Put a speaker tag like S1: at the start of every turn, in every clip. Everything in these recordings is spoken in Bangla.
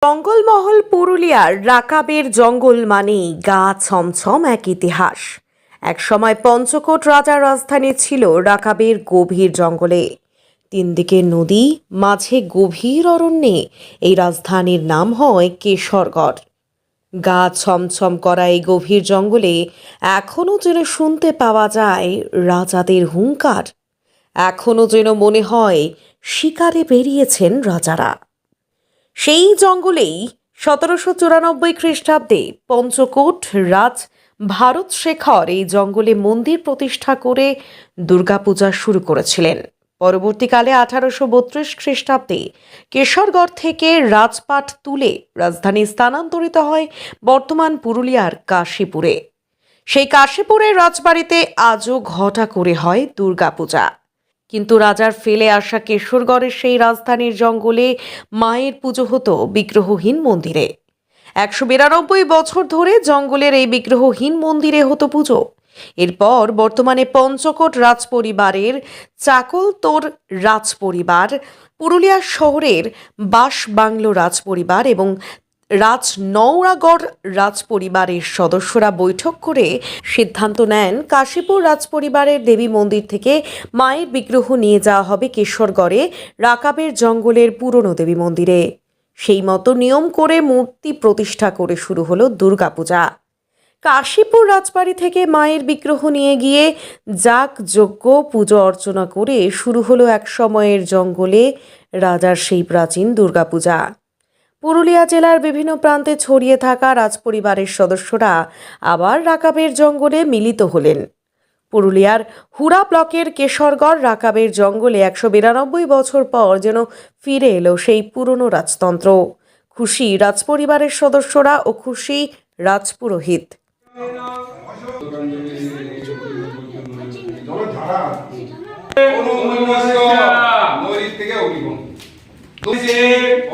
S1: জঙ্গলমহল পুরুলিয়ার রাকাবের জঙ্গল মানেই গা ছমছম এক ইতিহাস। একসময় পঞ্চকোট রাজার রাজধানী ছিল রাকাবের গভীর জঙ্গলে। তিন দিকে নদী, মাঝে গভীর অরণ্যে এই রাজধানীর নাম হয় কেশরগড়। গা ছমছম করা এই গভীর জঙ্গলে এখনো যেন শুনতে পাওয়া যায় রাজাদের হুংকার। এখনো যেন মনে হয় শিকারে বেরিয়েছেন রাজারা। সেই জঙ্গলেই 1794 খ্রিস্টাব্দে পঞ্চকোট রাজ ভারত শেখর এই জঙ্গলে মন্দির প্রতিষ্ঠা করে দুর্গাপূজা শুরু করেছিলেন। পরবর্তীকালে 1832 খ্রিস্টাব্দে কেশরগড় থেকে রাজপাট তুলে রাজধানী স্থানান্তরিত হয় বর্তমান পুরুলিয়ার কাশীপুরে। সেই কাশীপুরের রাজবাড়িতে আজও ঘটা করে হয় দুর্গাপূজা। কিন্তু রাজার ফেলে আসা কেশরগড়ের সেই রাজধানীর জঙ্গলে মায়ের পুজো হতো বিগ্রহহীন মন্দিরে। 192 বছর ধরে জঙ্গলের এই বিগ্রহহীন মন্দিরে হতো পুজো। এরপর বর্তমানে পঞ্চকোট রাজপরিবারের চাকলতোর রাজপরিবার, পুরুলিয়া শহরের বাঁশবাংলো রাজপরিবার এবং রাজনওড়াগড় রাজপরিবারের সদস্যরা বৈঠক করে সিদ্ধান্ত নেন কাশীপুর রাজপরিবারের দেবী মন্দির থেকে মায়ের বিগ্রহ নিয়ে যাওয়া হবে কেশরগড়ে রাকাবের জঙ্গলের পুরনো দেবী মন্দিরে। সেই মতো নিয়ম করে মূর্তি প্রতিষ্ঠা করে শুরু হলো দুর্গাপূজা। কাশীপুর রাজবাড়ি থেকে মায়ের বিগ্রহ নিয়ে গিয়ে যাগযজ্ঞ পুজো অর্চনা করে শুরু হলো এক সময়ের জঙ্গলে রাজার সেই প্রাচীন দুর্গাপূজা। পুরুলিয়া জেলার বিভিন্ন প্রান্তে ছড়িয়ে থাকা রাজপরিবারের সদস্যরা আবার রাকাবের জঙ্গলে মিলিত হলেন। পুরুলিয়ার হুড়া ব্লকের কেশরগড় রাকাবের জঙ্গলে 192 বছর পর যেন ফিরে এলো সেই পুরনো রাজতন্ত্র। খুশি রাজপরিবারের সদস্যরা ও খুশি রাজপুরোহিত।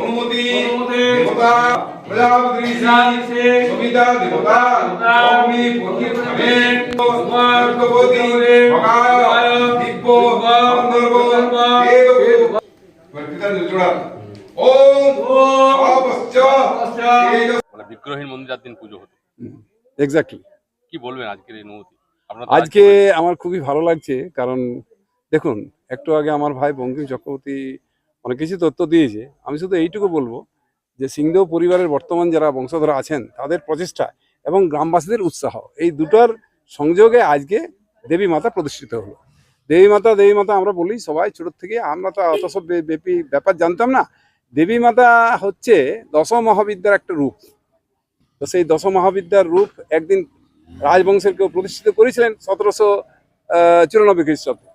S2: অনুমতি দেবতা প্রজাপতি সবিতা দেবতা অগ্নি প্রতিষ্ঠানে সুমার্গবতী ভগায় দিব্য গন্ধর্ব দেব প্রতিদান জোড়া ওম অপশ্চ
S3: মানে বিগ্রহহীন মন্দির দিন পুজো হতো।
S4: এক্স্যাক্টলি।
S3: কি বলবেন আজকের এই অনুভূতি?
S4: আজকে আমার খুবই ভালো লাগছে, কারণ দেখুন, একটু আগে আমার ভাই বঙ্কিম চক্রবর্তী অনেক কিছু তথ্য দিয়েছে। আমি শুধু এইটুকু বলবো যে সিংদেও পরিবারের বর্তমান যারা বংশধর আছেন তাদের প্রচেষ্টা এবং গ্রামবাসীদের উৎসাহ, এই দুটার সংযোগে আজকে দেবী মাতা প্রতিষ্ঠিত হলো। দেবী মাতা আমরা বলি সবাই ছোট থেকে, আমরা তো অত সব ব্যাপার জানতাম না। দেবী মাতা হচ্ছে দশ মহাবিদ্যার একটা রূপ। তো সেই দশ মহাবিদ্যার রূপ একদিন রাজবংশের কেউ প্রতিষ্ঠিত করেছিলেন 1794 খ্রিস্টাব্দে।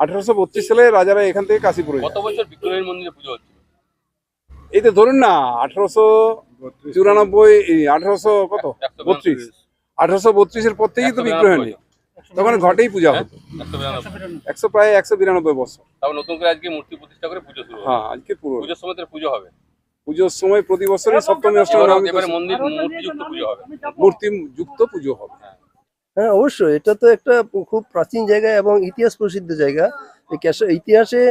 S4: 1832 সালে রাজারা এখান থেকে কাশীপুরে।
S3: কত বছর বিগ্রহহীন মন্দিরে পুজো হচ্ছে?
S4: এই তো ধরুন না 1894, 1832 পর থেকেই তো বিগ্রহ নেই। তখন ঘটেই পূজা হতো। 192 বছর।
S3: তারপর নতুন করে আজকে মূর্তি প্রতিষ্ঠা করে পুজো শুরু হবে।
S4: হ্যাঁ, আজকে
S3: পুজোর সময় তো পুজো হবে।
S4: পুজোর সময় প্রতি বছরই সপ্তমী অষ্টমী
S3: এবারে মূর্তিযুক্ত পুজো হবে।
S4: মূর্তি যুক্ত পুজো হবে।
S5: হ্যাঁ, অবশ্যই। এটা তো একটা খুব প্রাচীন জায়গা এবং ইতিহাস প্রসিদ্ধ জায়গা। ইতিহাসে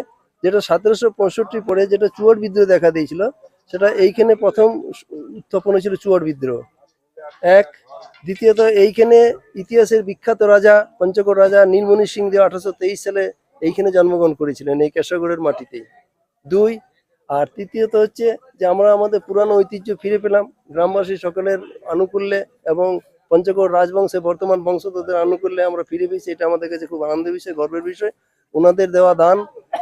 S5: যেটা 1765 পরে যেটা চুয়ার বিদ্রোহ দেখা দিয়েছিল, সেটা এইখানে প্রথম উত্থাপন হয়েছিল চুয়ার বিদ্রোহ। এক, দ্বিতীয়ত এইখানে ইতিহাসের বিখ্যাত রাজা পঞ্চকোট রাজা নীলমণি সিং দেও 1823 সালে এইখানে জন্মগ্রহণ করেছিলেন, এই কেশরগড়ের মাটিতেই। দুই, আর তৃতীয়ত হচ্ছে যে আমরা আমাদের পুরানো ঐতিহ্য ফিরে পেলাম গ্রামবাসী সকলের আনুকূল্যে এবং পঞ্চকোট রাজবংশে বর্তমান বংশধরদের আনুকূল্যে আমরা ফিরে পেয়েছি। এটা আমাদের কাছে খুব আনন্দের বিষয়, গর্বের বিষয়। ওনাদের দেওয়া দান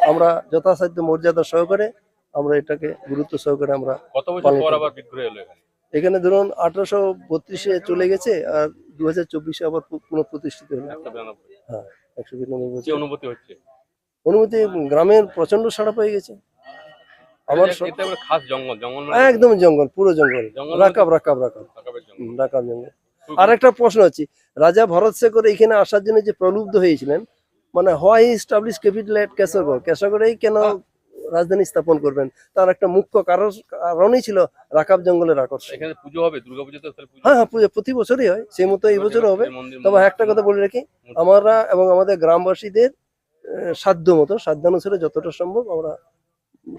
S5: আমরা যথাসাধ্য মর্যাদা সহকারে আমরা এটাকে গুরুত্ব সহকারে আমরা
S3: কত বছর পর আবার বিগ্রহ এলো
S5: এখানে ধরুন 1832-এ চলে গেছে আর 2024-এ আবার পুনঃপ্রতিষ্ঠিত হলো। হ্যাঁ, 192 বছর।
S3: অনুভূতি হচ্ছে?
S5: অনুমতি গ্রামের প্রচন্ড সাড়া পেয়ে গেছে।
S3: আমার খাস জঙ্গল
S5: একদম জঙ্গল, পুরো জঙ্গল। রাকাব জঙ্গল। আর একটা প্রশ্ন আছে, রাজা ভরত শেখর এখানে আসার জন্য যে প্রলুব্ধ হয়েছিলেন, মানে হোয়াই এস্টাবলিশ ক্যাপিটাল এট কেশরগড়, কেশরগড়েই কেন রাজধানী স্থাপন করবেন, তার একটা মুখ্য কারণই ছিল রাকাব জঙ্গলের আকর্ষণ।
S3: এখানে পুজো হবে দুর্গাপূজা তো?
S5: হ্যাঁ, পুজো প্রতি বছরই হয়, সেই মতো এই বছরও হবে। তবে একটা কথা বলে রাখি, আমরা এবং আমাদের গ্রামবাসীদের সাধ্যানুসারে যতটা সম্ভব আমরা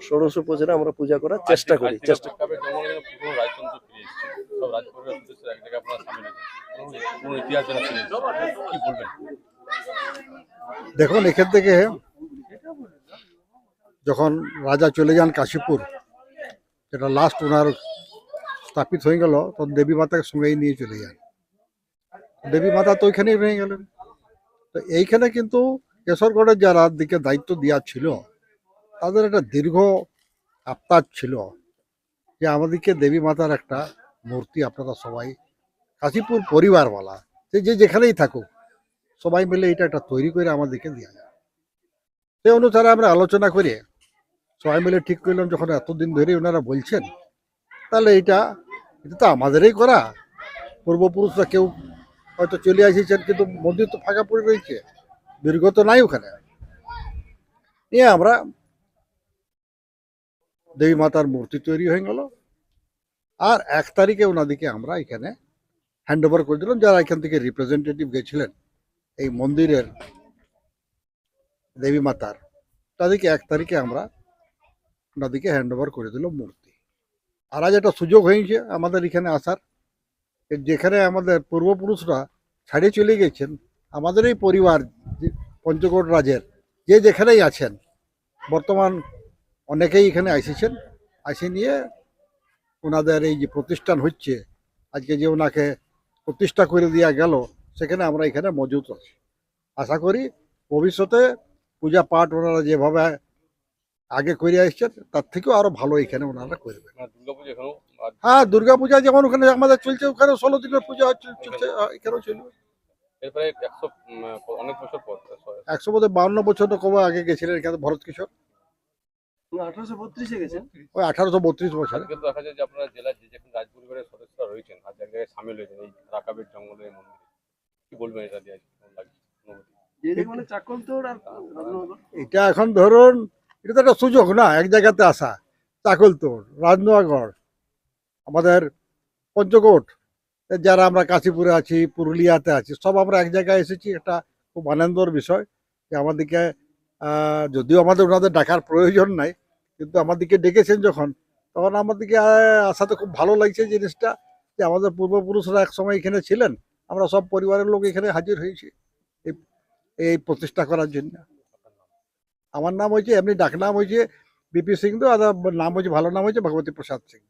S5: ষোড়শ উপচারে আমরা পূজা করার চেষ্টা করি।
S3: রাকাবের জঙ্গলে কিন্তু পুরনো রাজতন্ত্র ফিরে এসেছে, সব রাজপরিবার সদস্য এক জায়গায় আপনারা সামিল হয়েছেন, পুরনো ইতিহাস যেন ফিরে এসেছে, কি বলবেন?
S6: দেখুন, এখান থেকে যখন রাজা চলে যান কাশীপুর, যেটা লাস্ট ওনার স্থাপিত হয়ে গেল, তখন দেবী মাতাকে সঙ্গেই নিয়ে চলে যান। দেবী মাতা তো ওইখানেই রয়ে গেলেন। তো এইখানে কিন্তু কেশরগড়ের যারা দিকে দায়িত্ব দেওয়া ছিল, তাদের একটা দীর্ঘ আত্মার ছিল যে আমাদেরকে দেবী মাতার একটা মূর্তি আপনারা সবাই কাশীপুর পরিবারওয়ালা যে যেখানেই থাকুক সবাই মিলে এটা একটা তৈরি করে আমাদেরকে দেওয়া যায়। সেই অনুসারে আমরা আলোচনা করে সবাই মিলে ঠিক করলাম, যখন এতদিন ধরে ওনারা বলছেন, তাহলে এটা তো আমাদেরই করা। পূর্বপুরুষরা কেউ হয়তো চলে আসিছেন, কিন্তু মন্দির তো ফাঁকা পড়ে রয়েছে, বির্গত নাই ওখানে। নিয়ে আমরা দেবী মাতার মূর্তি তৈরি হয়ে গেল, আর 1 তারিখে ওনাদিকে আমরা এখানে হ্যান্ড ওভার করে দিলাম। যারা এখান থেকে রিপ্রেজেন্টেটিভ গেছিলেন এই মন্দিরের দেবী মাতার, তাদেরকে 1 তারিখে আমরা ওনাদিকে হ্যান্ড ওভার করে দিলাম মূর্তি। আর আজ একটা সুযোগ হয়েছে আমাদের এখানে আসার, যেখানে আমাদের পূর্বপুরুষরা ছাড়িয়ে চলে গেছেন, আমাদের এই পরিবার পঞ্চকোট রাজের যে যেখানেই আছেন, বর্তমান অনেকেই এখানে এসেছেন। এসে নিয়ে ওনাদের এই যে প্রতিষ্ঠান হচ্ছে, আজকে যে ওনাকে প্রতিষ্ঠা করে দেওয়া গেল, সেখানে আমরা এখানে মজুদ আছি। আশা করি ভবিষ্যতে পূজা পাঠ ওনারা যেভাবে আগে করে আসছেন, তার থেকেও আরো ভালো এখানে ওনারা করবেন।
S3: দুর্গাপুজো এখানেও
S6: হ্যাঁ, দুর্গাপূজা যেমন ওখানে আমাদের চলছে, ওখানে 16 দিনের পূজা চলছে, এখানেও চলবে।
S3: এরপরে 100 অনেক বছর পর
S6: 152 বছর তো কবে আগে গেছিলেন এখানে ভরত কিশোর,
S5: 1832-এ গেছেন।
S6: ওই 1832 বছরে।
S3: আজকে তো দেখা যায় যে আপনারা জেলার যে যেখানে রাজপরিবারের সদস্যরা রয়েছেন আজ এক জায়গায় সামিল হয়েছেন এই রাকাবের জঙ্গলের মন্দিরে, কি বলবেন এটা দিয়ে কেমন লাগছে অনুভূতি?
S5: যে মানে চাকলতোড় আর রাজনগর।
S6: এটা এখন ধরুন, এটা তো একটা সুযোগ না এক জায়গাতে আসা। চাকলতোড়, রাজনোয়াগড়, আমাদের পঞ্চকোট, যারা আমরা কাশীপুরে আছি, পুরুলিয়াতে আছি, সব আমরা এক জায়গায় এসেছি। একটা খুব আনন্দর বিষয় যে আমাদেরকে যদিও আমাদের ওনাদের ডাকার প্রয়োজন নাই, কিন্তু আমাদেরকে ডেকেছেন যখন, তখন আমাদেরকে আসাতে খুব ভালো লাগছে জিনিসটা, যে আমাদের পূর্বপুরুষরা এক সময় এখানে ছিলেন, আমরা সব পরিবারের লোক এখানে হাজির হয়েছি এই প্রতিষ্ঠা করার জন্য। আমার নাম হয়েছে, এমনি ডাক নাম হয়েছে বিপি সিংহ, আর নাম হয়েছে, ভালো নাম হয়েছে ভগবতী প্রসাদ সিংহ।